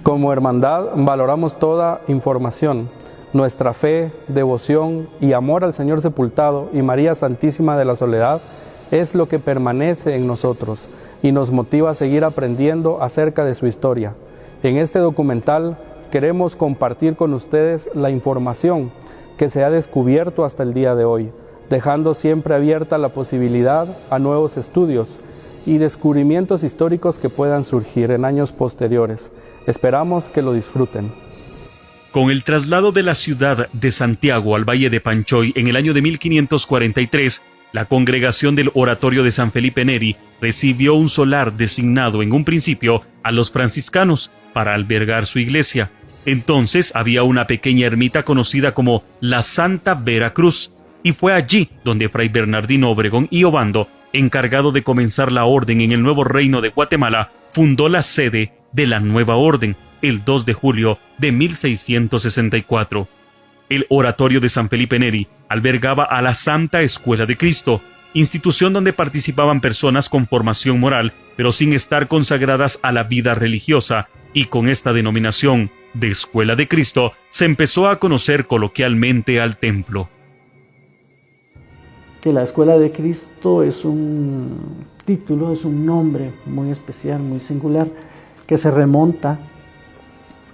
Como hermandad valoramos toda información. Nuestra fe, devoción y amor al Señor sepultado y María Santísima de la Soledad es lo que permanece en nosotros y nos motiva a seguir aprendiendo acerca de su historia. En este documental queremos compartir con ustedes la información que se ha descubierto hasta el día de hoy, dejando siempre abierta la posibilidad a nuevos estudios y descubrimientos históricos que puedan surgir en años posteriores. Esperamos que lo disfruten. Con el traslado de la ciudad de Santiago al Valle de Panchoy en el año de 1543, la congregación del Oratorio de San Felipe Neri recibió un solar designado en un principio a los franciscanos para albergar su iglesia. Entonces había una pequeña ermita conocida como la Santa Vera Cruz, y fue allí donde Fray Bernardino Obregón y Obando, encargado de comenzar la orden en el nuevo reino de Guatemala, fundó la sede de la nueva orden el 2 de julio de 1664. El Oratorio de San Felipe Neri albergaba a la Santa Escuela de Cristo, institución donde participaban personas con formación moral, pero sin estar consagradas a la vida religiosa, y con esta denominación de Escuela de Cristo se empezó a conocer coloquialmente al templo. Que la Escuela de Cristo es un título, es un nombre muy especial, muy singular, que se remonta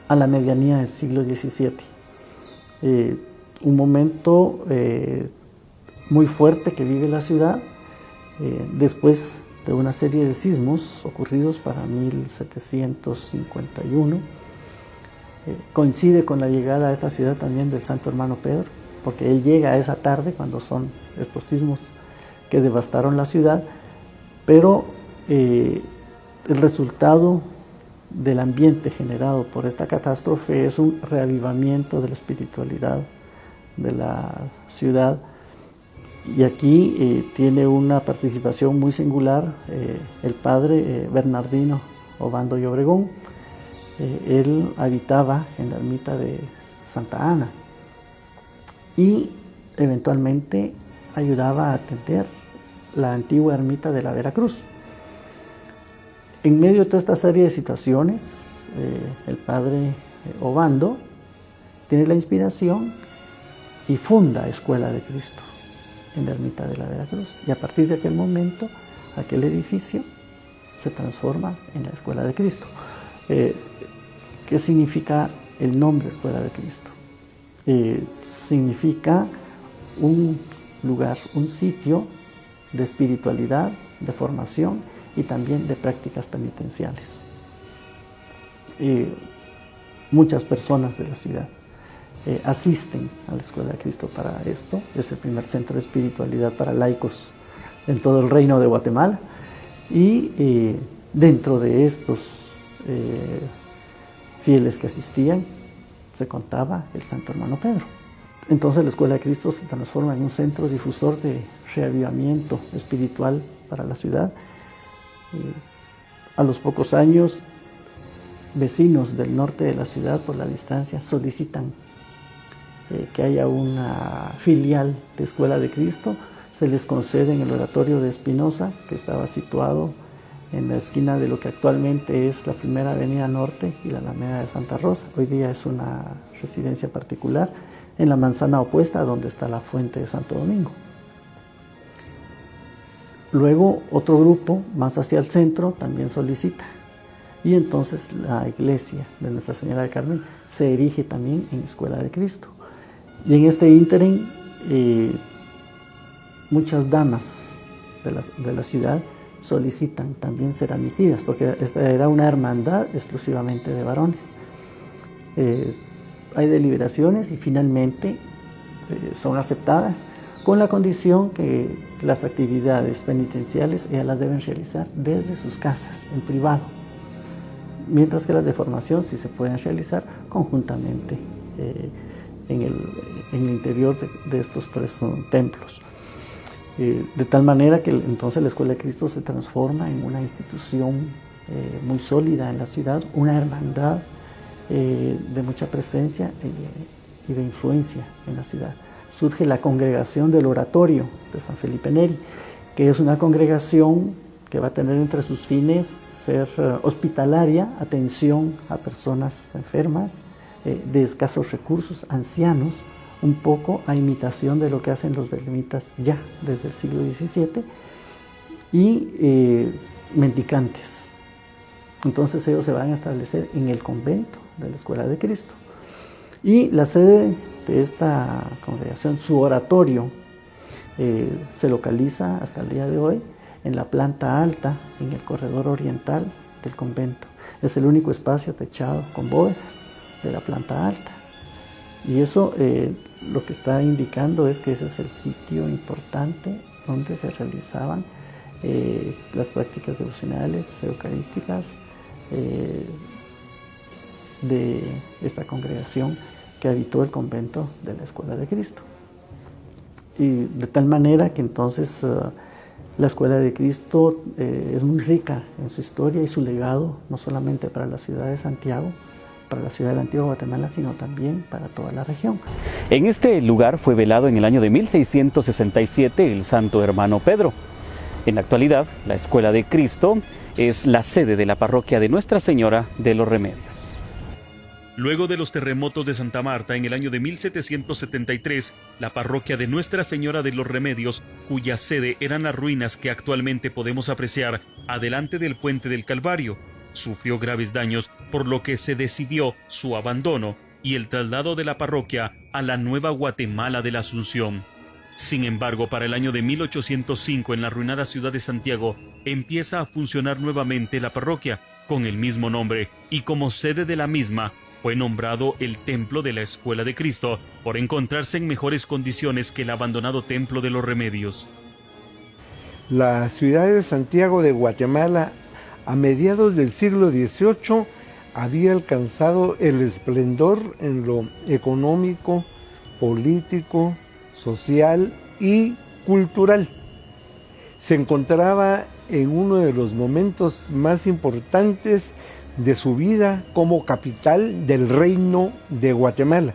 a la medianía del siglo XVII. Un momento muy fuerte que vive la ciudad después de una serie de sismos ocurridos para 1751. Coincide con la llegada a esta ciudad también del Santo Hermano Pedro, porque él llega a esa tarde cuando son estos sismos que devastaron la ciudad, pero el resultado del ambiente generado por esta catástrofe es un reavivamiento de la espiritualidad de la ciudad, y aquí tiene una participación muy singular el padre Bernardino Obando y Obregón. Él habitaba en la ermita de Santa Ana y eventualmente ayudaba a atender la antigua ermita de la Veracruz. En medio de toda esta serie de situaciones, el padre Obando tiene la inspiración y funda Escuela de Cristo en la ermita de la Veracruz, y a partir de aquel momento aquel edificio se transforma en la Escuela de Cristo. ¿Qué significa el nombre Escuela de Cristo? Significa un lugar, un sitio de espiritualidad, de formación y también de prácticas penitenciales. Muchas personas de la ciudad asisten a la Escuela de Cristo para esto. Es el primer centro de espiritualidad para laicos en todo el reino de Guatemala, y dentro de estos fieles que asistían se contaba el Santo Hermano Pedro. Entonces la Escuela de Cristo se transforma en un centro difusor de reavivamiento espiritual para la ciudad. A los pocos años, vecinos del norte de la ciudad, por la distancia, solicitan que haya una filial de Escuela de Cristo. Se les concede en el Oratorio de Espinosa, que estaba situado en la esquina de lo que actualmente es la primera avenida norte y la Alameda de Santa Rosa. Hoy día es una residencia particular en la manzana opuesta a donde está la fuente de Santo Domingo. Luego otro grupo más hacia el centro también solicita, y entonces la iglesia de Nuestra Señora del Carmen se erige también en Escuela de Cristo. Y en este ínterin muchas damas de la ciudad solicitan también ser admitidas, porque esta era una hermandad exclusivamente de varones. Hay deliberaciones y finalmente son aceptadas, con la condición que las actividades penitenciales ellas las deben realizar desde sus casas, en privado, mientras que las de formación sí se pueden realizar conjuntamente en el interior de estos tres templos. De tal manera que entonces la Escuela de Cristo se transforma en una institución muy sólida en la ciudad, una hermandad de mucha presencia y de influencia en la ciudad. Surge la congregación del Oratorio de San Felipe Neri, que es una congregación que va a tener entre sus fines ser hospitalaria, atención a personas enfermas, de escasos recursos, ancianos, un poco a imitación de lo que hacen los betlemitas ya desde el siglo XVII, y mendicantes. Entonces ellos se van a establecer en el convento de la Escuela de Cristo. Y la sede de esta congregación, su oratorio, se localiza hasta el día de hoy en la planta alta, en el corredor oriental del convento. Es el único espacio techado con bóvedas de la planta alta. Y eso lo que está indicando es que ese es el sitio importante donde se realizaban las prácticas devocionales, eucarísticas, de esta congregación que habitó el convento de la Escuela de Cristo. Y de tal manera que entonces la Escuela de Cristo es muy rica en su historia y su legado, no solamente para la ciudad de Santiago, para la ciudad de la antigua Guatemala, sino también para toda la región. En este lugar fue velado en el año de 1667 el santo hermano Pedro. En la actualidad, la Escuela de Cristo es la sede de la parroquia de Nuestra Señora de los Remedios. Luego de los terremotos de Santa Marta en el año de 1773, la parroquia de Nuestra Señora de los Remedios, cuya sede eran las ruinas que actualmente podemos apreciar adelante del puente del Calvario, sufrió graves daños, por lo que se decidió su abandono y el traslado de la parroquia a la Nueva Guatemala de la Asunción. Sin embargo, para el año de 1805, en la arruinada ciudad de Santiago, empieza a funcionar nuevamente la parroquia, con el mismo nombre, y como sede de la misma, fue nombrado el Templo de la Escuela de Cristo, por encontrarse en mejores condiciones que el abandonado Templo de los Remedios. La ciudad de Santiago de Guatemala, a mediados del siglo XVIII, había alcanzado el esplendor en lo económico, político, social y cultural. Se encontraba en uno de los momentos más importantes de su vida como capital del Reino de Guatemala.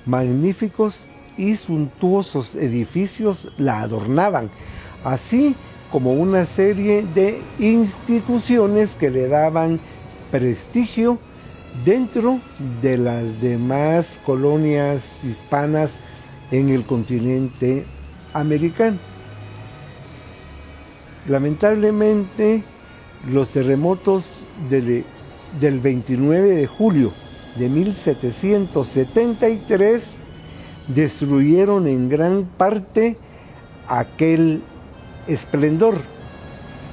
Magníficos y suntuosos edificios la adornaban, así como una serie de instituciones que le daban prestigio dentro de las demás colonias hispanas en el continente americano. Lamentablemente, los terremotos del 29 de julio de 1773 destruyeron en gran parte aquel esplendor.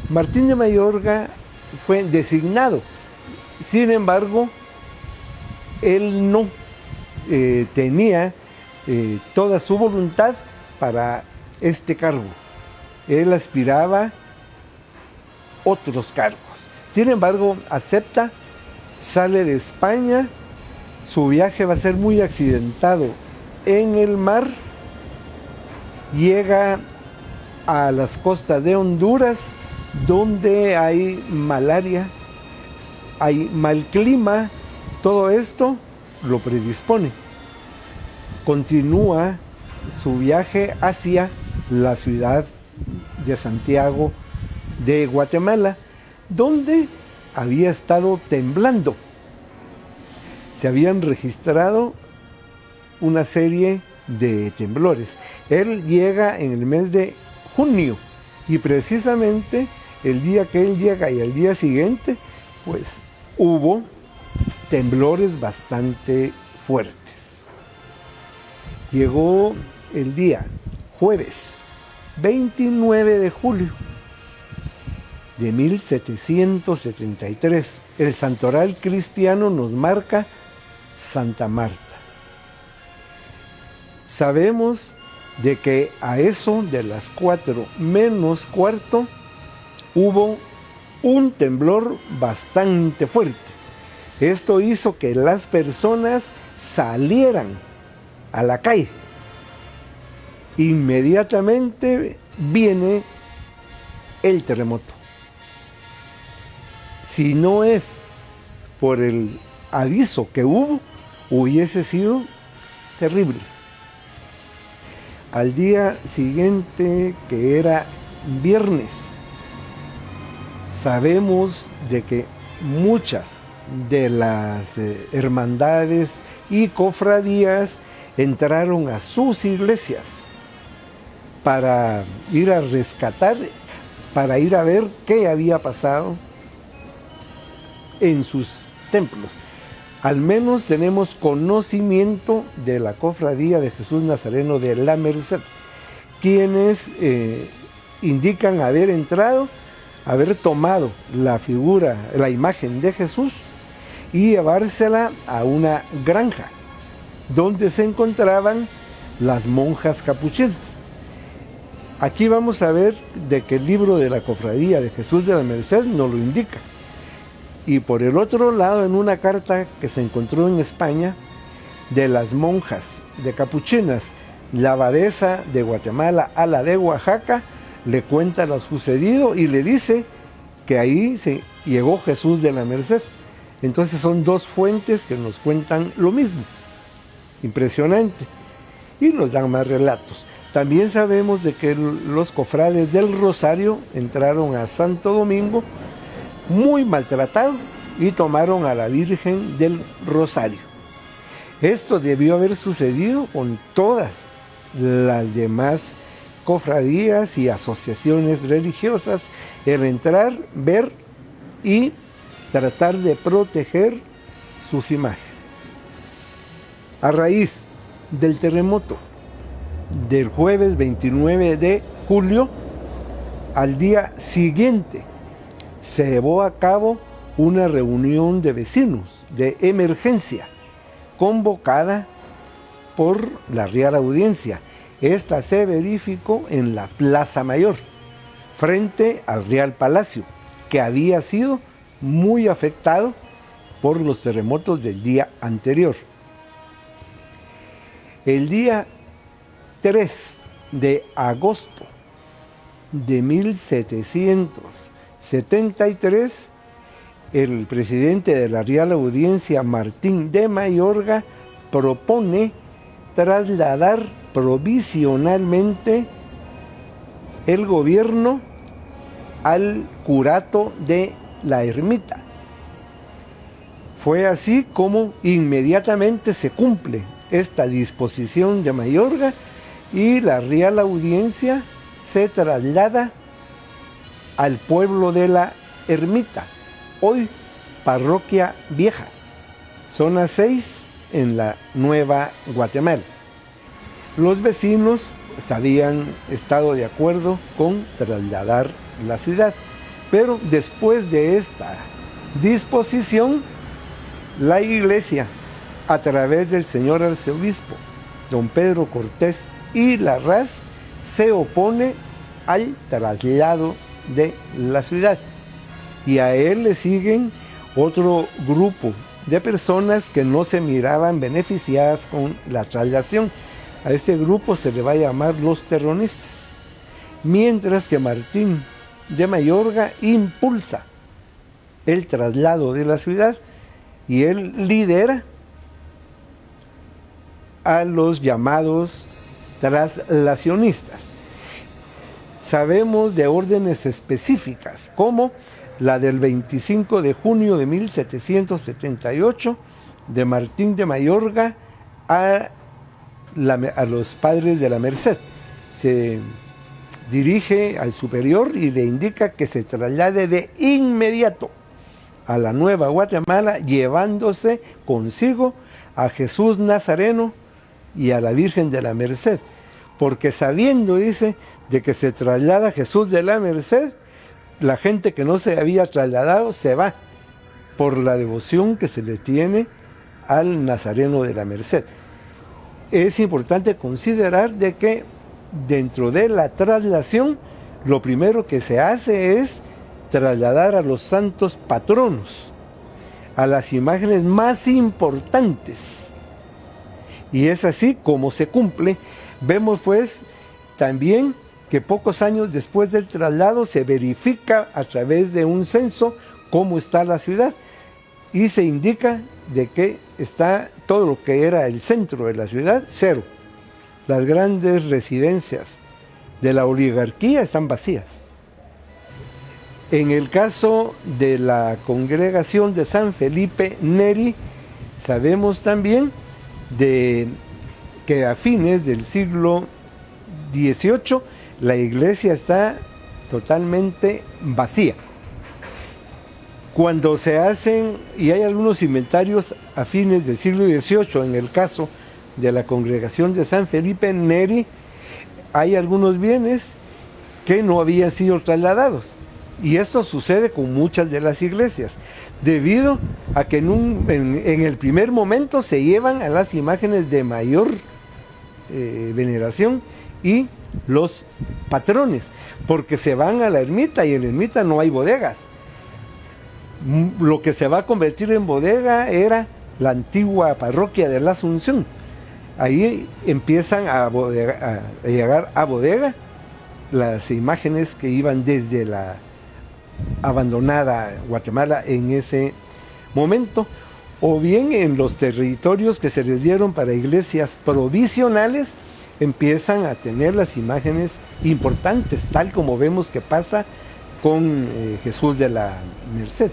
Martín de Mayorga fue designado, sin embargo, él no tenía toda su voluntad para este cargo. Él aspiraba otros cargos. Sin embargo, acepta, sale de España, su viaje va a ser muy accidentado en el mar, llega a las costas de Honduras, donde hay malaria, hay mal clima, todo esto lo predispone. Continúa su viaje hacia la ciudad de Santiago de Guatemala, donde había estado temblando. Se habían registrado una serie de temblores. Él llega en el mes de junio y precisamente el día que él llega y al día siguiente, pues hubo temblores bastante fuertes. Llegó el día jueves 29 de julio de 1773. El santoral cristiano nos marca Santa Marta. Sabemos de que a eso de las 4 menos cuarto hubo un temblor bastante fuerte. Esto hizo que las personas salieran a la calle. Inmediatamente viene el terremoto. Si no es por el aviso que hubo, hubiese sido terrible. Al día siguiente, que era viernes, sabemos de que muchas de las hermandades y cofradías entraron a sus iglesias para ir a rescatar, para ir a ver qué había pasado en sus templos. Al menos tenemos conocimiento de la cofradía de Jesús Nazareno de la Merced, quienes indican haber entrado, haber tomado la figura, la imagen de Jesús y llevársela a una granja donde se encontraban las monjas capuchinas. Aquí vamos a ver de que el libro de la Cofradía de Jesús de la Merced nos lo indica. Y por el otro lado, en una carta que se encontró en España de las monjas de capuchinas, la abadesa de Guatemala a la de Oaxaca, le cuenta lo sucedido y le dice que ahí se llegó Jesús de la Merced. Entonces son dos fuentes que nos cuentan lo mismo. Impresionante. Y nos dan más relatos. También sabemos de que los cofrades del Rosario entraron a Santo Domingo muy maltratados y tomaron a la Virgen del Rosario. Esto debió haber sucedido con todas las demás cofradías y asociaciones religiosas, el entrar, ver y tratar de proteger sus imágenes. A raíz del terremoto del jueves 29 de julio, al día siguiente se llevó a cabo una reunión de vecinos de emergencia convocada por la Real Audiencia. Esta se verificó en la Plaza Mayor, frente al Real Palacio, que había sido muy afectado por los terremotos del día anterior. El día 3 de agosto de 1773, el presidente de la Real Audiencia, Martín de Mayorga, propone trasladar provisionalmente el gobierno al curato de la ermita. Fue así como inmediatamente se cumple esta disposición de Mayorga y la Real Audiencia se traslada al pueblo de la ermita, hoy Parroquia Vieja, zona 6 en la Nueva Guatemala. Los vecinos habían estado de acuerdo con trasladar la ciudad, pero después de esta disposición, la iglesia, a través del señor arzobispo, don Pedro Cortés y Larraz, se opone al traslado de la ciudad. Y a él le siguen otro grupo de personas que no se miraban beneficiadas con la traslación. A este grupo se le va a llamar los terroristas. Mientras que Martín de Mayorga impulsa el traslado de la ciudad y él lidera a los llamados traslacionistas. Sabemos de órdenes específicas, como la del 25 de junio de 1778 de Martín de Mayorga a los padres de la Merced. Se dirige al superior y le indica que se traslade de inmediato a la Nueva Guatemala, llevándose consigo a Jesús Nazareno y a la Virgen de la Merced, porque sabiendo, dice, de que se traslada Jesús de la Merced, la gente que no se había trasladado se va por la devoción que se le tiene al Nazareno de la Merced. Es importante considerar de que dentro de la traslación, lo primero que se hace es trasladar a los santos patronos, a las imágenes más importantes. Y es así como se cumple. Vemos pues también que pocos años después del traslado se verifica a través de un censo cómo está la ciudad y se indica de que está todo lo que era el centro de la ciudad, cero. Las grandes residencias de la oligarquía están vacías. En el caso de la congregación de San Felipe Neri, sabemos también de que a fines del siglo XVIII la iglesia está totalmente vacía. Cuando se hacen, y hay algunos inventarios a fines del siglo XVIII, en el caso de la congregación de San Felipe Neri, hay algunos bienes que no habían sido trasladados. Y esto sucede con muchas de las iglesias, debido a que en el primer momento se llevan a las imágenes de mayor veneración y los patrones, porque se van a la ermita y en la ermita no hay bodegas. Lo que se va a convertir en bodega era la antigua parroquia de la Asunción. Ahí empiezan a llegar a bodega las imágenes que iban desde la abandonada Guatemala en ese momento, o bien en los territorios que se les dieron para iglesias provisionales, empiezan a tener las imágenes importantes, tal como vemos que pasa con Jesús de la Merced.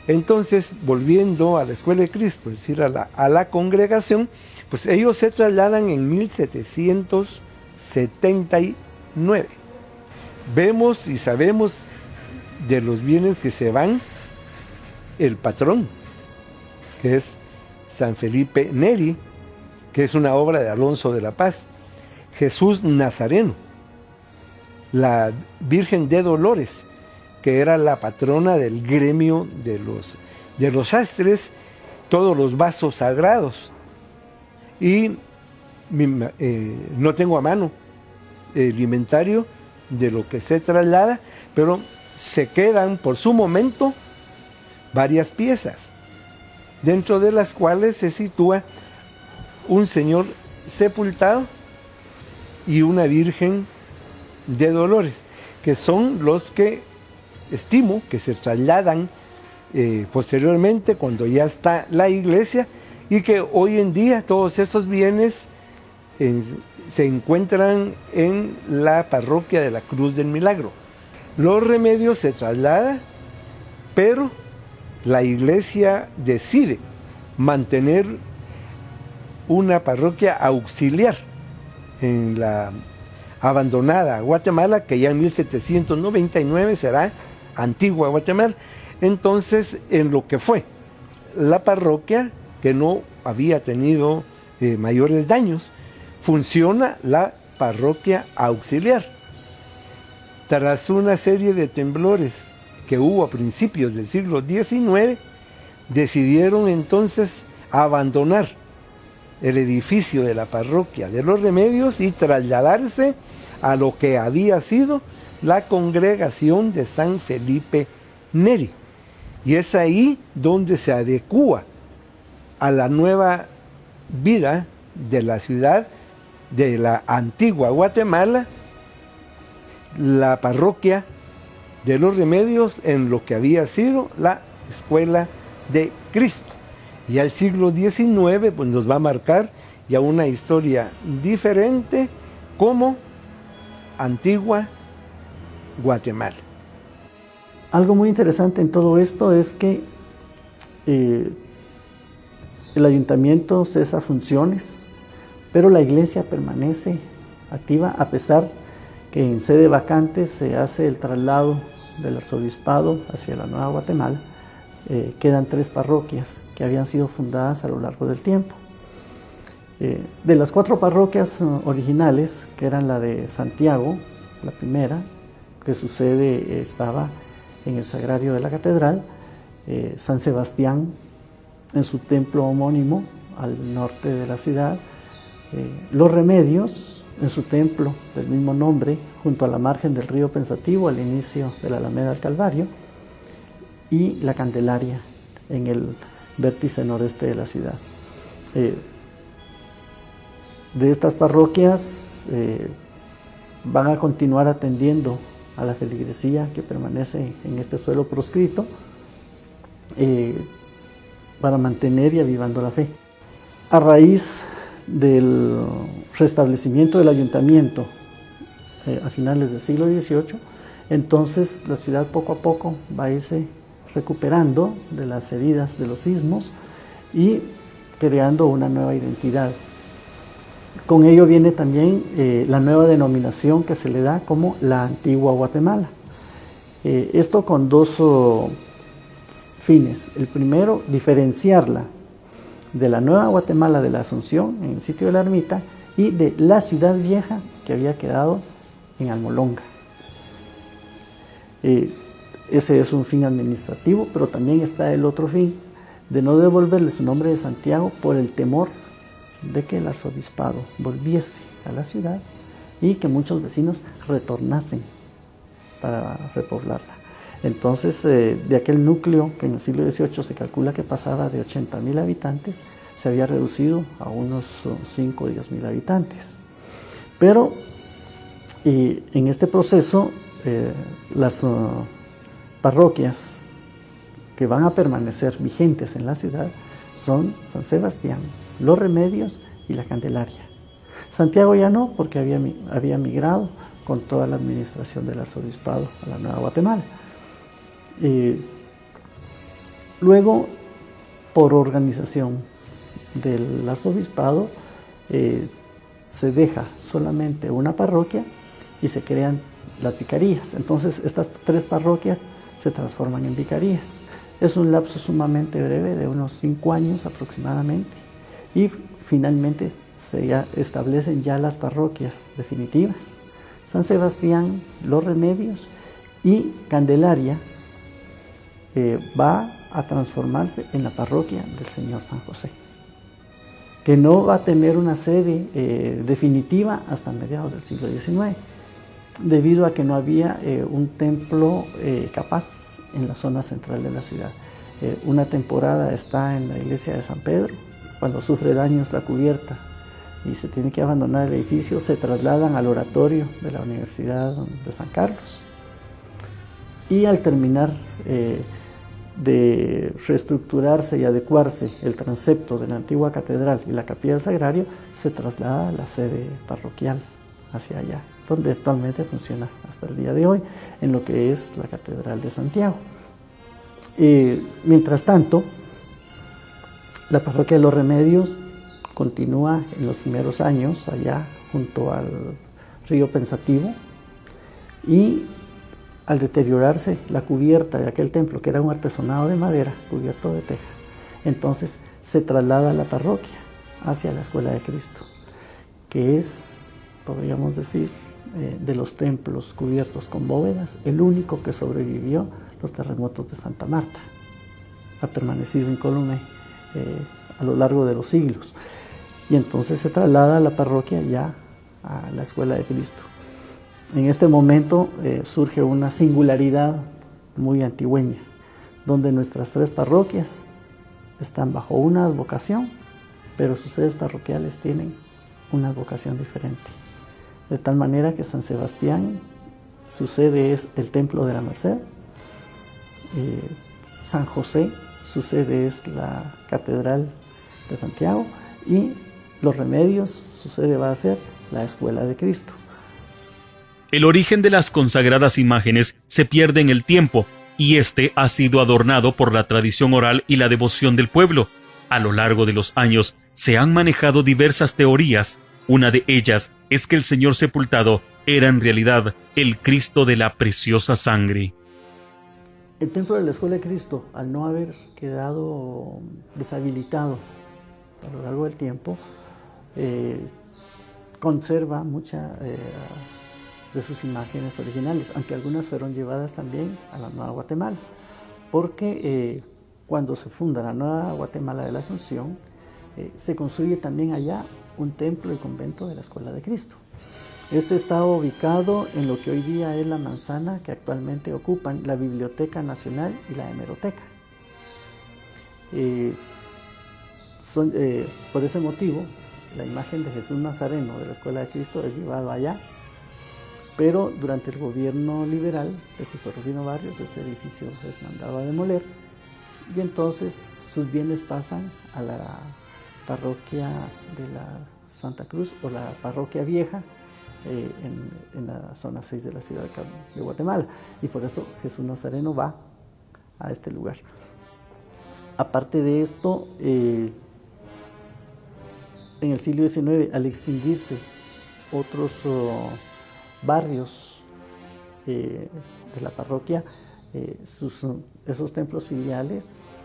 Entonces, volviendo a la Escuela de Cristo, es decir, a la congregación, pues ellos se trasladan en 1779. Vemos y sabemos de los bienes que se van, el patrón, que es San Felipe Neri, que es una obra de Alonso de la Paz, Jesús Nazareno, la Virgen de Dolores, que era la patrona del gremio de los sastres, todos los vasos sagrados. Y no tengo a mano el inventario de lo que se traslada, pero se quedan por su momento varias piezas, dentro de las cuales se sitúa un señor sepultado y una Virgen de Dolores, que son los que estimo que se trasladan posteriormente cuando ya está la iglesia, y que hoy en día todos esos bienes se encuentran en la parroquia de la Cruz del Milagro. Los Remedios se traslada, pero la iglesia decide mantener una parroquia auxiliar en la abandonada Guatemala, que ya en 1799 será Antigua Guatemala. Entonces, en lo que fue la parroquia, que no había tenido mayores daños, funciona la parroquia auxiliar. Tras una serie de temblores que hubo a principios del siglo XIX, decidieron entonces abandonar el edificio de la parroquia de los Remedios y trasladarse a lo que había sido la congregación de San Felipe Neri. Y es ahí donde se adecúa a la nueva vida de la ciudad de la antigua Guatemala, la parroquia de los Remedios, en lo que había sido la Escuela de Cristo. Y al siglo XIX pues, nos va a marcar ya una historia diferente como Antigua Guatemala. Algo muy interesante en todo esto es que el ayuntamiento cesa funciones, pero la iglesia permanece activa, a pesar que en sede vacante se hace el traslado del arzobispado hacia la Nueva Guatemala. Quedan 3 parroquias que habían sido fundadas a lo largo del tiempo. De las 4 parroquias originales, que eran la de Santiago, la primera, que su sede estaba en el sagrario de la catedral, San Sebastián en su templo homónimo al norte de la ciudad, Los Remedios en su templo del mismo nombre junto a la margen del río Pensativo al inicio de la Alameda del Calvario, y la Candelaria en el vértice noreste de la ciudad. De estas parroquias van a continuar atendiendo a la feligresía que permanece en este suelo proscrito para mantener y avivando la fe. A raíz del restablecimiento del ayuntamiento a finales del siglo XVIII, Entonces la ciudad poco a poco va a irse recuperando de las heridas de los sismos y creando una nueva identidad. Con ello viene también la nueva denominación que se le da como la Antigua Guatemala. Esto con dos fines. El primero, diferenciarla de la Nueva Guatemala de la Asunción, en el sitio de la ermita, y de la ciudad vieja que había quedado en Almolonga. Ese es un fin administrativo, pero también está el otro fin, de no devolverle su nombre de Santiago por el temor de que el arzobispado volviese a la ciudad y que muchos vecinos retornasen para repoblarla. Entonces, de aquel núcleo que en el siglo XVIII se calcula que pasaba de 80.000 habitantes, se había reducido a unos 5 o 10.000 habitantes. Pero en este proceso, las parroquias que van a permanecer vigentes en la ciudad son San Sebastián, Los Remedios y La Candelaria. Santiago ya no, porque había migrado con toda la administración del arzobispado a la Nueva Guatemala. Luego, por organización del arzobispado, se deja solamente una parroquia y se crean las vicarías. Entonces, estas 3 parroquias se transforman en vicarías. Es un lapso sumamente breve, de unos 5 años aproximadamente, y finalmente se establecen ya las parroquias definitivas: San Sebastián, Los Remedios y Candelaria va a transformarse en la parroquia del Señor San José, que no va a tener una sede definitiva hasta mediados del siglo XIX, debido a que no había un templo capaz en la zona central de la ciudad. Una temporada está en la iglesia de San Pedro. Cuando sufre daños la cubierta y se tiene que abandonar el edificio, se trasladan al oratorio de la Universidad de San Carlos. Y al terminar de reestructurarse y adecuarse el transepto de la antigua catedral y la capilla del Sagrario, se traslada a la sede parroquial hacia allá, donde actualmente funciona hasta el día de hoy, en lo que es la Catedral de Santiago. Mientras tanto, la parroquia de Los Remedios continúa en los primeros años allá junto al río Pensativo, y al deteriorarse la cubierta de aquel templo, que era un artesonado de madera cubierto de teja, entonces se traslada la parroquia hacia la Escuela de Cristo, que es, podríamos decir, de los templos cubiertos con bóvedas, el único que sobrevivió los terremotos de Santa Marta. Ha permanecido incólume a lo largo de los siglos. Y entonces se traslada la parroquia ya a la Escuela de Cristo. En este momento surge una singularidad muy antigüeña, donde nuestras 3 parroquias están bajo una advocación, pero sus sedes parroquiales tienen una advocación diferente. De tal manera que San Sebastián, su sede es el Templo de la Merced. San José, su sede es la Catedral de Santiago, y Los Remedios, su sede va a ser la Escuela de Cristo. El origen de las consagradas imágenes se pierde en el tiempo, y este ha sido adornado por la tradición oral y la devoción del pueblo. A lo largo de los años se han manejado diversas teorías. Una de ellas es que el Señor sepultado era en realidad el Cristo de la preciosa sangre. El templo de la Escuela de Cristo, al no haber quedado deshabilitado a lo largo del tiempo, conserva muchas de sus imágenes originales, aunque algunas fueron llevadas también a la Nueva Guatemala, porque cuando se funda la Nueva Guatemala de la Asunción, se construye también allá un templo y convento de la Escuela de Cristo. Este está ubicado en lo que hoy día es la manzana que actualmente ocupan la Biblioteca Nacional y la Hemeroteca. Por ese motivo, la imagen de Jesús Nazareno de la Escuela de Cristo es llevada allá, pero durante el gobierno liberal de Justo Rufino Barrios, este edificio es mandado a demoler, y entonces sus bienes pasan a la parroquia de la Santa Cruz, o la parroquia vieja, en la zona 6 de la ciudad de Guatemala. Y por eso Jesús Nazareno va a este lugar. Aparte de esto, en el siglo XIX, al extinguirse otros barrios de la parroquia, esos templos filiales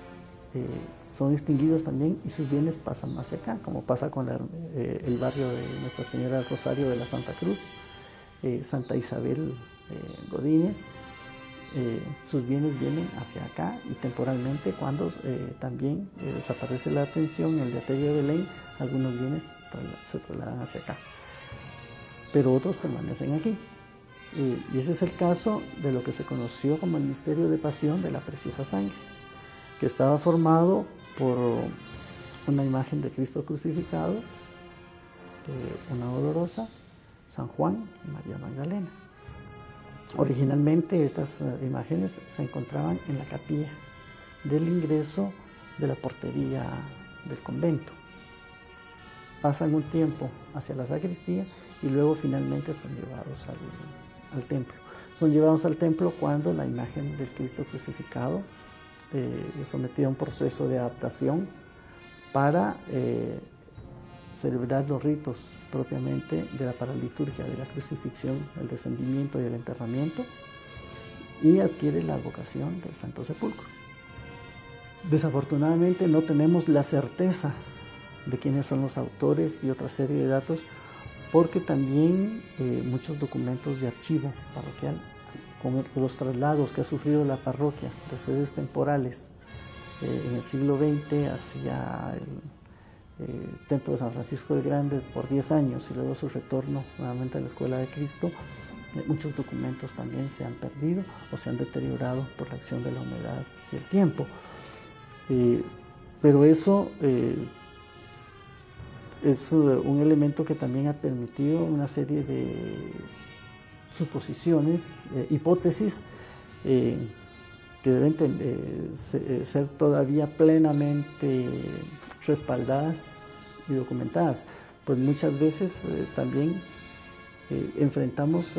son extinguidos también y sus bienes pasan hacia acá, como pasa con el barrio de Nuestra Señora del Rosario de la Santa Cruz, Santa Isabel Godínez. Sus bienes vienen hacia acá y temporalmente cuando también desaparece la atención en el Diaterio de Belén, algunos bienes se trasladan hacia acá, pero otros permanecen aquí. Y ese es el caso de lo que se conoció como el misterio de pasión de la preciosa sangre, que estaba formado por una imagen de Cristo crucificado, una dolorosa, San Juan y María Magdalena. Originalmente estas imágenes se encontraban en la capilla del ingreso de la portería del convento. Pasan un tiempo hacia la sacristía y luego finalmente son llevados al templo. Son llevados al templo cuando la imagen del Cristo crucificado es sometida a un proceso de adaptación para celebrar los ritos propiamente de la paraliturgia, de la crucifixión, el descendimiento y el enterramiento, y adquiere la vocación del Santo Sepulcro. Desafortunadamente no tenemos la certeza de quiénes son los autores y otra serie de datos, porque también muchos documentos de archivo parroquial, con los traslados que ha sufrido la parroquia de sedes temporales en el siglo XX hacia el templo de San Francisco el Grande por 10 años y luego su retorno nuevamente a la Escuela de Cristo, muchos documentos también se han perdido o se han deteriorado por la acción de la humedad y el tiempo. Pero eso es un elemento que también ha permitido una serie de suposiciones, hipótesis que deben ser todavía plenamente respaldadas y documentadas, pues muchas veces también enfrentamos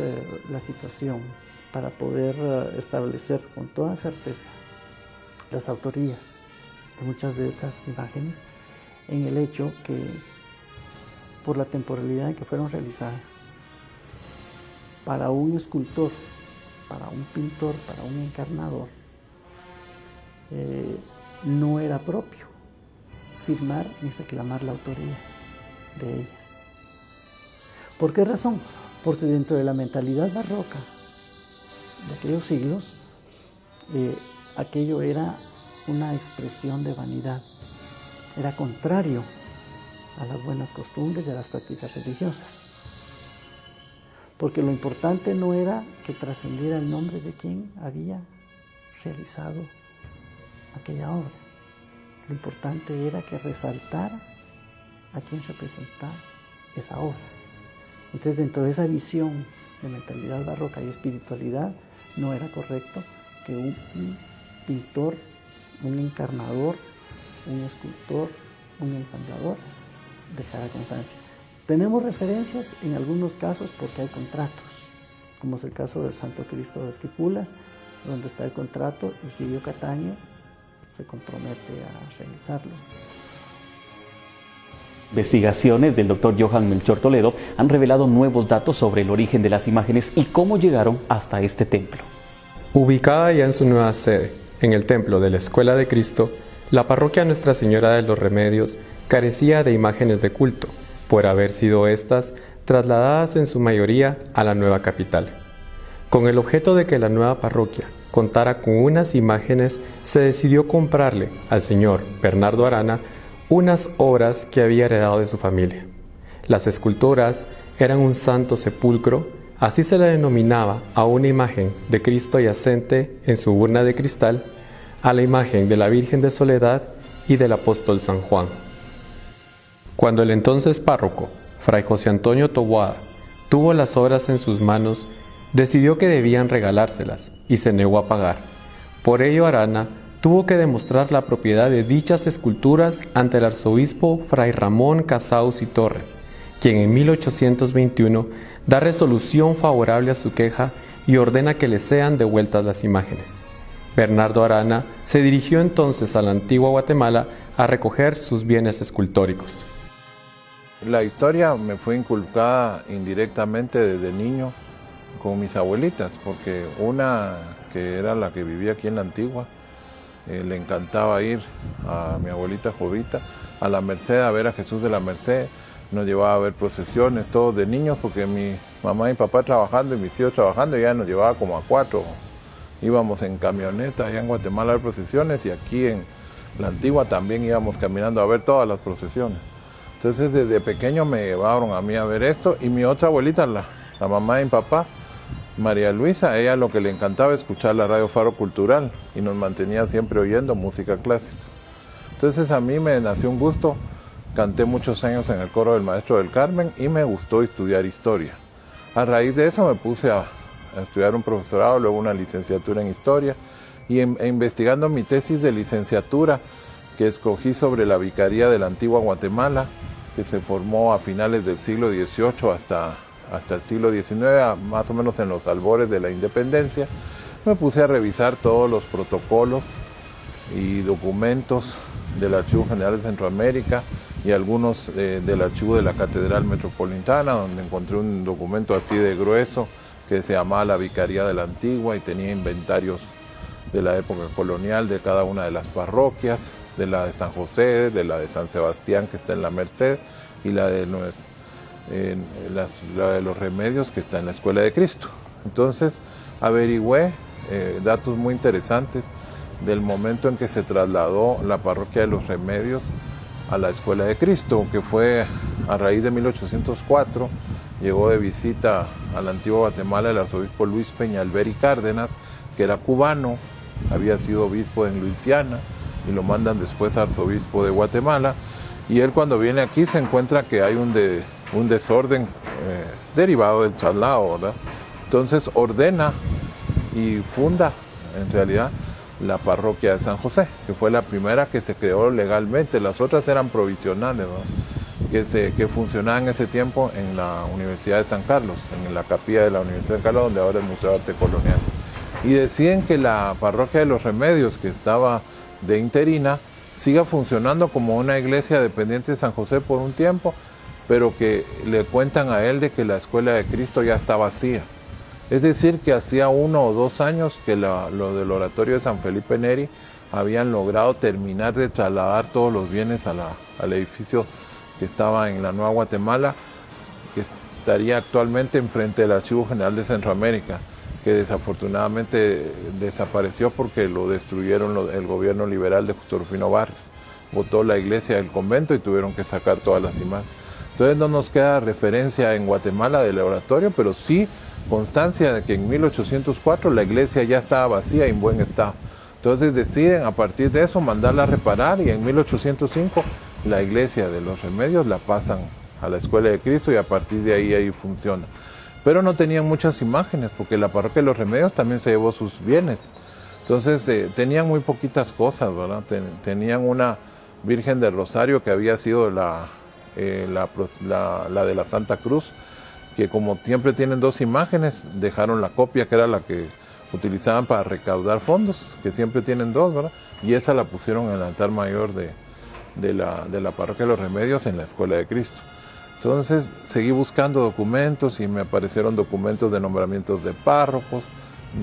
la situación para poder establecer con toda certeza las autorías de muchas de estas imágenes en el hecho que por la temporalidad en que fueron realizadas, para un escultor, para un pintor, para un encarnador, no era propio firmar ni reclamar la autoría de ellas. ¿Por qué razón? Porque dentro de la mentalidad barroca de aquellos siglos, aquello era una expresión de vanidad, era contrario a las buenas costumbres y a las prácticas religiosas. Porque lo importante no era que trascendiera el nombre de quien había realizado aquella obra. Lo importante era que resaltara a quien representaba esa obra. Entonces, dentro de esa visión de mentalidad barroca y espiritualidad, no era correcto que un pintor, un encarnador, un escultor, un ensamblador dejara constancia. Tenemos referencias en algunos casos porque hay contratos, como es el caso del Santo Cristo de Esquipulas, donde está el contrato y Gidio Cataño se compromete a realizarlo. Investigaciones del Dr. Johann Melchor Toledo han revelado nuevos datos sobre el origen de las imágenes y cómo llegaron hasta este templo. Ubicada ya en su nueva sede, en el templo de la Escuela de Cristo, la parroquia Nuestra Señora de los Remedios carecía de imágenes de culto, por haber sido estas trasladadas en su mayoría a la nueva capital. Con el objeto de que la nueva parroquia contara con unas imágenes, se decidió comprarle al señor Bernardo Arana unas obras que había heredado de su familia. Las esculturas eran un santo sepulcro, así se le denominaba a una imagen de Cristo yacente en su urna de cristal, a la imagen de la Virgen de Soledad y del apóstol San Juan. Cuando el entonces párroco, Fray José Antonio Toboada, tuvo las obras en sus manos, decidió que debían regalárselas y se negó a pagar. Por ello Arana tuvo que demostrar la propiedad de dichas esculturas ante el arzobispo Fray Ramón Casaus y Torres, quien en 1821 da resolución favorable a su queja y ordena que le sean devueltas las imágenes. Bernardo Arana se dirigió entonces a la antigua Guatemala a recoger sus bienes escultóricos. La historia me fue inculcada indirectamente desde niño con mis abuelitas, porque una que era la que vivía aquí en la antigua, le encantaba ir a mi abuelita Jovita a la Merced a ver a Jesús de la Merced, nos llevaba a ver procesiones, todos de niños, porque mi mamá y papá trabajando y mis tíos trabajando, ya nos llevaba como a 4, íbamos en camioneta allá en Guatemala a ver procesiones, y aquí en la antigua también íbamos caminando a ver todas las procesiones. Entonces desde pequeño me llevaron a mí a ver esto, y mi otra abuelita, la mamá de mi papá, María Luisa, ella lo que le encantaba escuchar la radio Faro Cultural y nos mantenía siempre oyendo música clásica. Entonces a mí me nació un gusto, canté muchos años en el coro del Maestro del Carmen y me gustó estudiar historia. A raíz de eso me puse a estudiar un profesorado, luego una licenciatura en historia, y investigando mi tesis de licenciatura que escogí sobre la Vicaría de la Antigua Guatemala, que se formó a finales del siglo XVIII hasta el siglo XIX, más o menos en los albores de la independencia. Me puse a revisar todos los protocolos y documentos del Archivo General de Centroamérica y algunos del archivo de la Catedral Metropolitana, donde encontré un documento así de grueso que se llamaba la Vicaría de la Antigua y tenía inventarios de la época colonial de cada una de las parroquias, de la de San José, de la de San Sebastián que está en la Merced y la de los Remedios que está en la Escuela de Cristo. Entonces averigüé datos muy interesantes del momento en que se trasladó la parroquia de los Remedios a la Escuela de Cristo, que fue a raíz de 1804. Llegó de visita a la antigua Guatemala el arzobispo Luis Peñalver y Cárdenas, que era cubano, había sido obispo en Luisiana y lo mandan después arzobispo de Guatemala, y él cuando viene aquí se encuentra que hay un desorden derivado del traslado, ¿verdad? Entonces ordena y funda en realidad la parroquia de San José, que fue la primera que se creó legalmente. Las otras eran provisionales, ¿no? que funcionaban en ese tiempo en la Universidad de San Carlos, en la capilla de la Universidad de San Carlos, donde ahora es el Museo de Arte Colonial. Y deciden que la parroquia de los Remedios, que estaba de interina, siga funcionando como una iglesia dependiente de San José por un tiempo, pero que le cuentan a él de que la Escuela de Cristo ya está vacía. Es decir, que hacía 1 o 2 años que lo del oratorio de San Felipe Neri habían logrado terminar de trasladar todos los bienes al edificio que estaba en la Nueva Guatemala, que estaría actualmente enfrente del Archivo General de Centroamérica, que desafortunadamente desapareció porque lo destruyeron el gobierno liberal de Justo Rufino Barrios. Botó la iglesia del convento y tuvieron que sacar todas las imágenes. Entonces no nos queda referencia en Guatemala del oratorio, pero sí constancia de que en 1804 la iglesia ya estaba vacía y en buen estado. Entonces deciden a partir de eso mandarla a reparar, y en 1805 la iglesia de los Remedios la pasan a la Escuela de Cristo y a partir de ahí funciona. Pero no tenían muchas imágenes porque la parroquia de los Remedios también se llevó sus bienes. Entonces tenían muy poquitas cosas, ¿verdad? Tenían una Virgen del Rosario que había sido la de la Santa Cruz, que como siempre tienen 2 imágenes, dejaron la copia que era la que utilizaban para recaudar fondos, que siempre tienen 2, ¿verdad? Y esa la pusieron en el altar mayor de la parroquia de los Remedios en la Escuela de Cristo. Entonces seguí buscando documentos y me aparecieron documentos de nombramientos de párrocos.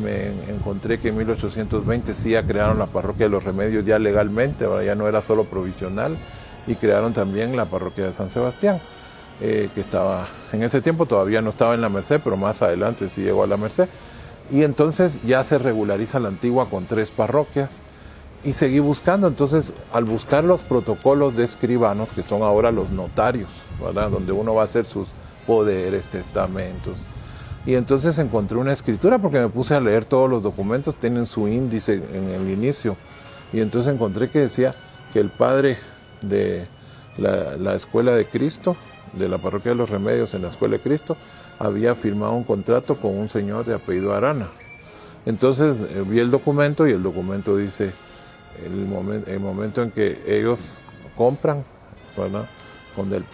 Me encontré que en 1820 sí ya crearon la parroquia de los Remedios ya legalmente, ¿verdad? Ya no era solo provisional, y crearon también la parroquia de San Sebastián, que estaba, en ese tiempo todavía no estaba en la Merced, pero más adelante sí llegó a la Merced. Y entonces ya se regulariza la antigua con 3 parroquias, y seguí buscando. Entonces, al buscar los protocolos de escribanos, que son ahora los notarios, ¿verdad? Donde uno va a hacer sus poderes, testamentos, y entonces encontré una escritura porque me puse a leer todos los documentos, tienen su índice en el inicio, y entonces encontré que decía que el padre de la Escuela de Cristo, de la parroquia de los Remedios en la Escuela de Cristo, había firmado un contrato con un señor de apellido Arana. Entonces vi el documento, y el documento dice el momento en que ellos compran, ¿verdad? donde el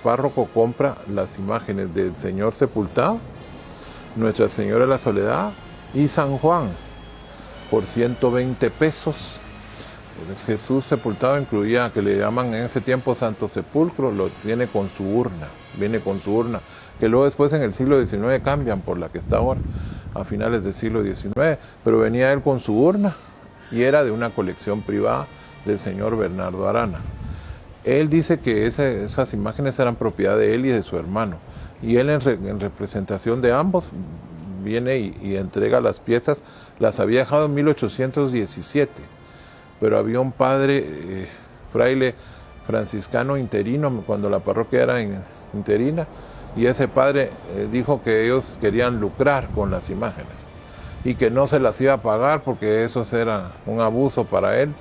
párroco compra las imágenes del Señor sepultado, Nuestra Señora de la Soledad y San Juan por 120 pesos. Jesús sepultado incluía, que le llaman en ese tiempo Santo Sepulcro, lo tiene con su urna, viene con su urna, que luego después en el siglo XIX cambian por la que está ahora, a finales del siglo XIX, pero venía él con su urna y era de una colección privada del señor Bernardo Arana. Él dice que esas imágenes eran propiedad de él y de su hermano, y él en representación de ambos viene y entrega las piezas. Las había dejado en 1817, pero había un padre, fraile franciscano interino, cuando la parroquia era interina, y ese padre dijo que ellos querían lucrar con las imágenes y que no se las iba a pagar porque eso era un abuso para él.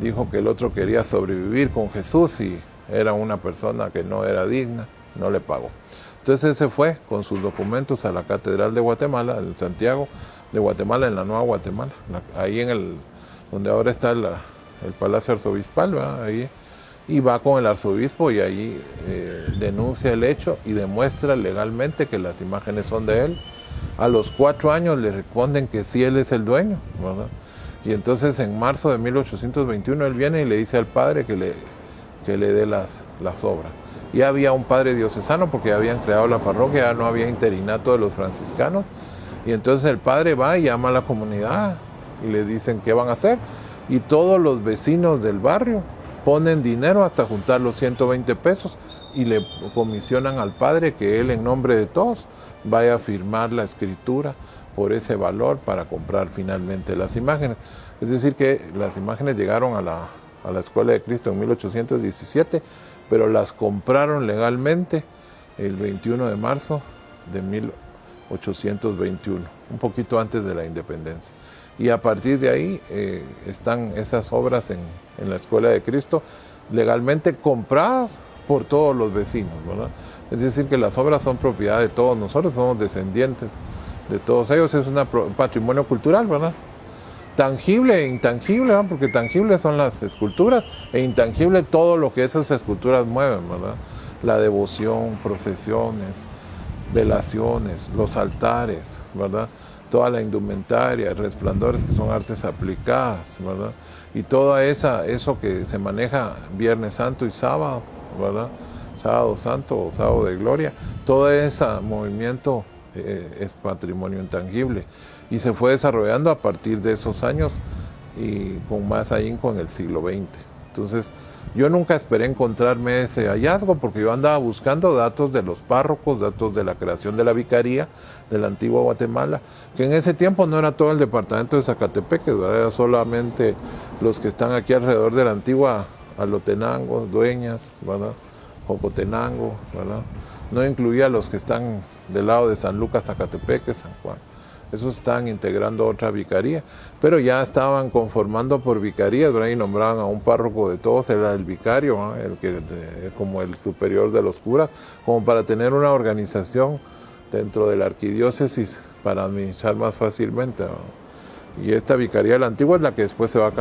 Dijo que el otro quería sobrevivir con Jesús y era una persona que no era digna, no le pagó. Entonces ese fue con sus documentos a la Catedral de Guatemala, en Santiago de Guatemala, en la Nueva Guatemala, ahí donde ahora está el Palacio Arzobispal, ¿verdad? Ahí, y va con el arzobispo y ahí denuncia el hecho y demuestra legalmente que las imágenes son de él. A los 4 años le responden que sí él es el dueño, ¿verdad? Y entonces en marzo de 1821 él viene y le dice al padre que le dé las obras. Ya había un padre diocesano porque ya habían creado la parroquia, ya no había interinato de los franciscanos. Y entonces el padre va y llama a la comunidad y le dicen qué van a hacer. Y todos los vecinos del barrio ponen dinero hasta juntar los 120 pesos y le comisionan al padre que él en nombre de todos vaya a firmar la escritura por ese valor para comprar finalmente las imágenes. Es decir que las imágenes llegaron a la Escuela de Cristo en 1817, pero las compraron legalmente el 21 de marzo de 1821, un poquito antes de la independencia. Y a partir de ahí están esas obras en la Escuela de Cristo legalmente compradas por todos los vecinos, ¿verdad? Es decir que las obras son propiedad de todos nosotros, somos descendientes de todos ellos, es un patrimonio cultural, ¿verdad? Tangible e intangible, ¿verdad? Porque tangible son las esculturas e intangible todo lo que esas esculturas mueven, ¿verdad? La devoción, procesiones, velaciones, los altares, ¿verdad? Toda la indumentaria, resplandores que son artes aplicadas, ¿verdad? Y toda eso que se maneja Viernes Santo y sábado, ¿verdad? Sábado Santo o Sábado de Gloria, todo ese movimiento es patrimonio intangible y se fue desarrollando a partir de esos años y con más ahínco en el siglo XX. Entonces, yo nunca esperé encontrarme ese hallazgo porque yo andaba buscando datos de los párrocos, datos de la creación de la vicaría de la antigua Guatemala, que en ese tiempo no era todo el departamento de Zacatepeques, ¿verdad? Era solamente los que están aquí alrededor de la antigua Alotenango, Dueñas, ¿verdad? Jocotenango, ¿verdad? No incluía los que están del lado de San Lucas, Zacatepeques, San Juan. Esos estaban integrando otra vicaría, pero ya estaban conformando por vicarías, ¿verdad? Y nombraban a un párroco de todos, era el vicario, ¿no? Como el superior de los curas, como para tener una organización dentro de la arquidiócesis para administrar más fácilmente, ¿no? Y esta vicaría de la antigua es la que después se va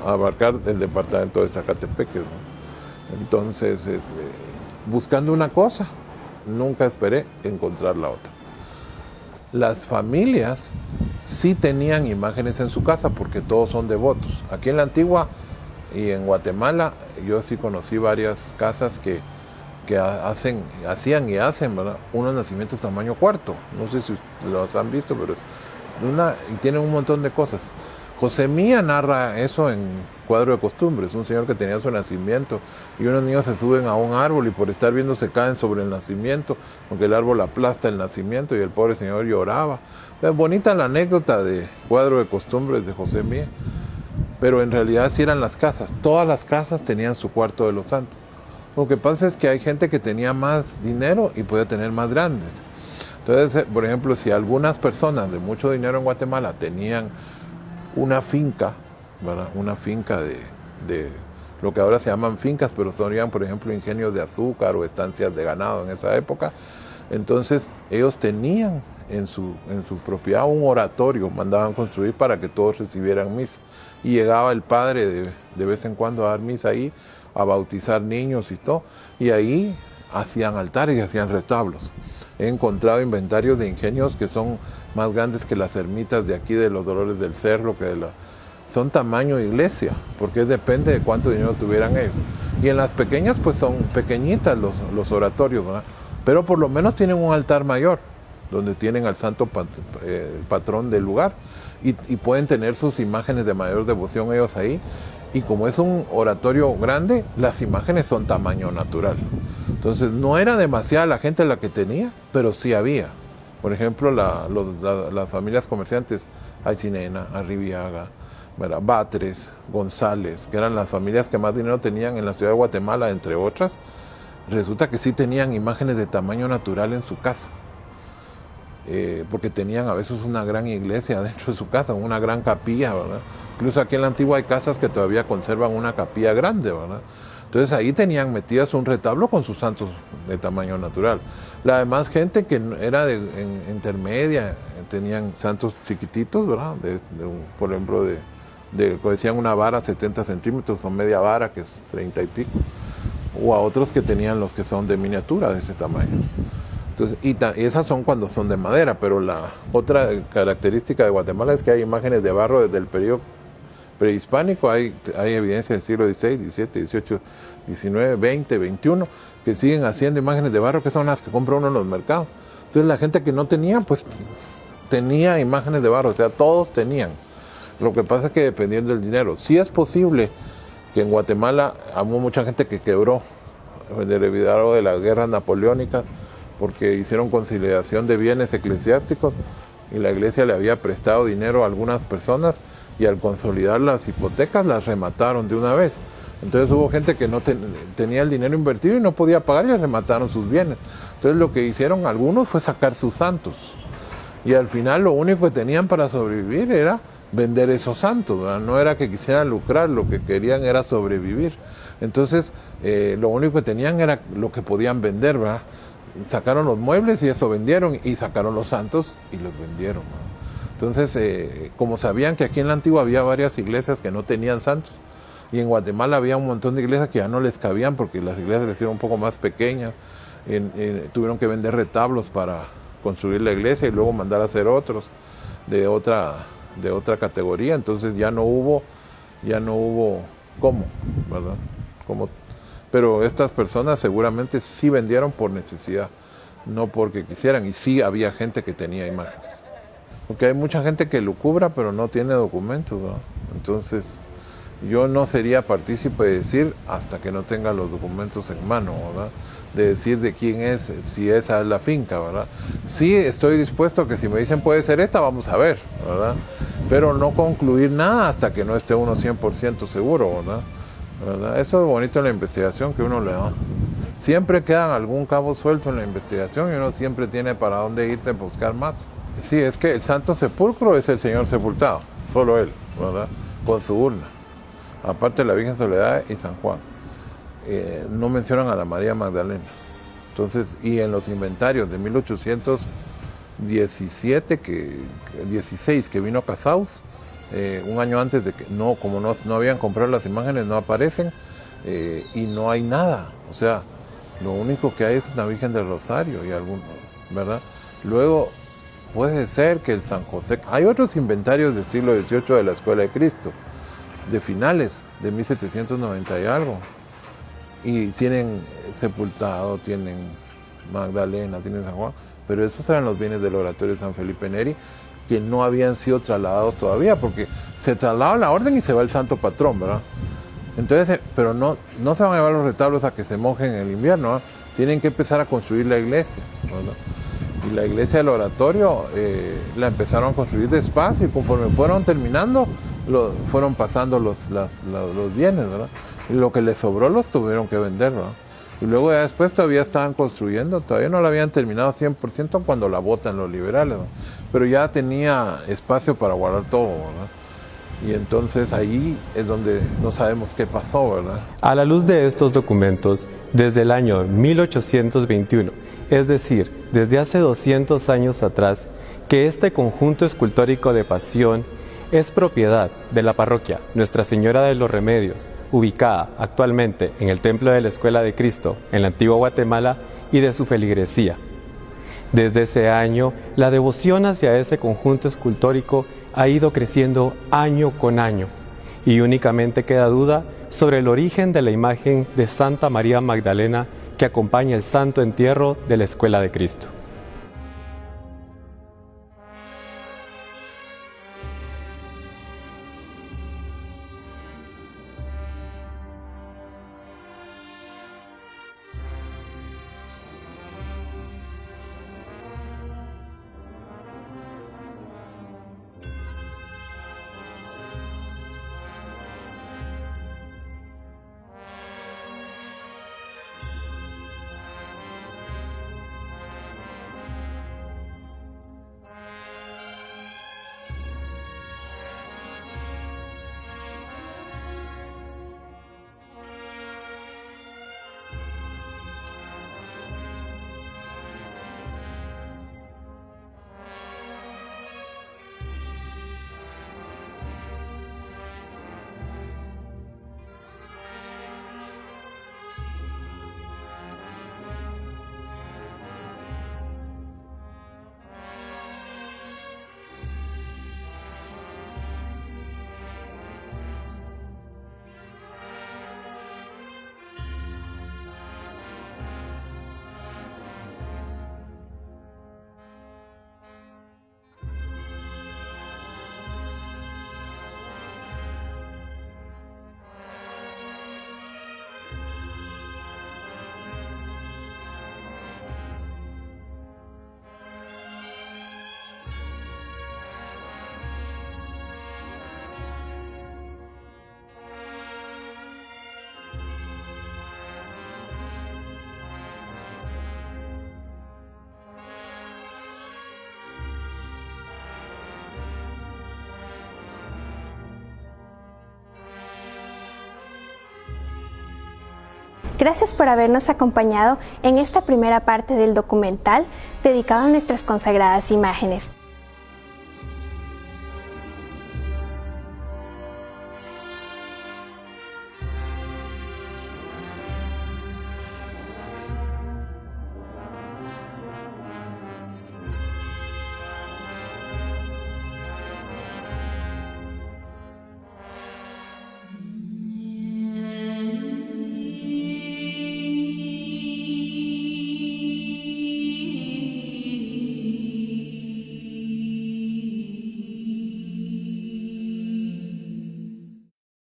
a abarcar el departamento de Zacatepeques, ¿no? Entonces, buscando una cosa, nunca esperé encontrar la otra. Las familias sí tenían imágenes en su casa porque todos son devotos. Aquí en la Antigua y en Guatemala yo sí conocí varias casas que hacían y hacen, ¿verdad? Unos nacimientos tamaño cuarto. No sé si los han visto, pero y tienen un montón de cosas. José Mía narra eso en Cuadro de Costumbres, un señor que tenía su nacimiento y unos niños se suben a un árbol y por estar viendo se caen sobre el nacimiento porque el árbol aplasta el nacimiento y el pobre señor lloraba. Es bonita la anécdota de Cuadro de Costumbres de José Mía, pero en realidad sí eran las casas. Todas las casas tenían su cuarto de los santos. Lo que pasa es que hay gente que tenía más dinero y podía tener más grandes. Entonces, por ejemplo, si algunas personas de mucho dinero en Guatemala tenían una finca, ¿verdad? Una finca de lo que ahora se llaman fincas, pero son, por ejemplo, ingenios de azúcar o estancias de ganado en esa época. Entonces, ellos tenían en su propiedad un oratorio, mandaban construir para que todos recibieran misa. Y llegaba el padre de vez en cuando a dar misa ahí, a bautizar niños y todo, y ahí hacían altares y hacían retablos. He encontrado inventarios de ingenios que son más grandes que las ermitas de aquí de los Dolores del Cerro, son tamaño iglesia, porque depende de cuánto dinero tuvieran ellos. Y en las pequeñas pues son pequeñitas los oratorios, ¿verdad? Pero por lo menos tienen un altar mayor, donde tienen al santo patrón del lugar, y pueden tener sus imágenes de mayor devoción ellos ahí. Y como es un oratorio grande, las imágenes son tamaño natural. Entonces no era demasiada la gente la que tenía, pero sí había. Por ejemplo, las familias comerciantes, Aycinena, Arribiaga, Batres, González, que eran las familias que más dinero tenían en la ciudad de Guatemala, entre otras, resulta que sí tenían imágenes de tamaño natural en su casa. Porque tenían a veces una gran iglesia dentro de su casa, una gran capilla, ¿verdad? Incluso aquí en la Antigua hay casas que todavía conservan una capilla grande, ¿verdad? Entonces ahí tenían metidas un retablo con sus santos de tamaño natural. La demás gente que era intermedia, tenían santos chiquititos, ¿verdad? Por ejemplo, decían una vara 70 centímetros o media vara, que es 30 y pico. O a otros que tenían los que son de miniatura de ese tamaño. Entonces, y esas son cuando son de madera, pero la otra característica de Guatemala es que hay imágenes de barro desde el periodo prehispánico, hay evidencia del siglo XVI, XVII, XVIII, XIX, XX, XXI, que siguen haciendo imágenes de barro, que son las que compra uno en los mercados. Entonces la gente que no tenía, pues tenía imágenes de barro, o sea, todos tenían. Lo que pasa es que dependiendo del dinero, sí es posible que en Guatemala hubo mucha gente que quebró, derivado de las guerras napoleónicas, porque hicieron conciliación de bienes eclesiásticos y la iglesia le había prestado dinero a algunas personas y al consolidar las hipotecas las remataron de una vez. Entonces hubo gente que no tenía el dinero invertido y no podía pagar y les remataron sus bienes. Entonces lo que hicieron algunos fue sacar sus santos. Y al final lo único que tenían para sobrevivir era vender esos santos, ¿verdad? No era que quisieran lucrar, lo que querían era sobrevivir. Entonces lo único que tenían era lo que podían vender, ¿verdad? Sacaron los muebles y eso vendieron, y sacaron los santos y los vendieron, ¿no? Entonces, como sabían que aquí en la Antigua había varias iglesias que no tenían santos, y en Guatemala había un montón de iglesias que ya no les cabían porque las iglesias les hicieron un poco más pequeñas, tuvieron que vender retablos para construir la iglesia y luego mandar a hacer otros de otra categoría. Entonces ya no hubo cómo, ¿verdad? Pero estas personas seguramente sí vendieron por necesidad, no porque quisieran, y sí había gente que tenía imágenes. Porque hay mucha gente que lucubra pero no tiene documentos, ¿no? Entonces yo no sería partícipe de decir hasta que no tenga los documentos en mano, ¿verdad? De decir de quién es, si esa es la finca, ¿verdad? Sí estoy dispuesto a que si me dicen puede ser esta, vamos a ver, ¿verdad? Pero no concluir nada hasta que no esté uno 100% seguro, ¿verdad? Eso es bonito en la investigación que uno le da. Siempre queda algún cabo suelto en la investigación y uno siempre tiene para dónde irse a buscar más. Sí, es que el Santo Sepulcro es el Señor sepultado, solo Él, ¿verdad? Con su urna. Aparte de la Virgen Soledad y San Juan. No mencionan a la María Magdalena. Entonces, y en los inventarios de 1816 que vino Casaus, un año antes de que, como no habían comprado las imágenes, no aparecen, y no hay nada. O sea, lo único que hay es una Virgen del Rosario y algún, ¿verdad? Luego, puede ser que el San José... Hay otros inventarios del siglo XVIII de la Escuela de Cristo, de finales de 1790 y algo. Y tienen sepultado, tienen Magdalena, tienen San Juan, pero esos eran los bienes del oratorio de San Felipe Neri, que no habían sido trasladados todavía, porque se traslada la orden y se va el santo patrón, ¿verdad? Entonces, pero no se van a llevar los retablos a que se mojen en el invierno, ¿verdad? Tienen que empezar a construir la iglesia, ¿verdad? Y la iglesia del oratorio la empezaron a construir despacio, y conforme fueron terminando, fueron pasando los bienes, ¿verdad? Y lo que les sobró los tuvieron que vender, ¿verdad? Y luego ya después todavía estaban construyendo, todavía no la habían terminado 100% cuando la votan los liberales, ¿verdad? Pero ya tenía espacio para guardar todo, ¿verdad? Y entonces ahí es donde no sabemos qué pasó, ¿verdad? A la luz de estos documentos, desde el año 1821, es decir, desde hace 200 años atrás, que este conjunto escultórico de Pasión es propiedad de la parroquia Nuestra Señora de los Remedios, ubicada actualmente en el Templo de la Escuela de Cristo, en la antigua Guatemala, y de su feligresía. Desde ese año, la devoción hacia ese conjunto escultórico ha ido creciendo año con año, y únicamente queda duda sobre el origen de la imagen de Santa María Magdalena que acompaña el santo entierro de la Escuela de Cristo. Gracias por habernos acompañado en esta primera parte del documental dedicado a nuestras consagradas imágenes.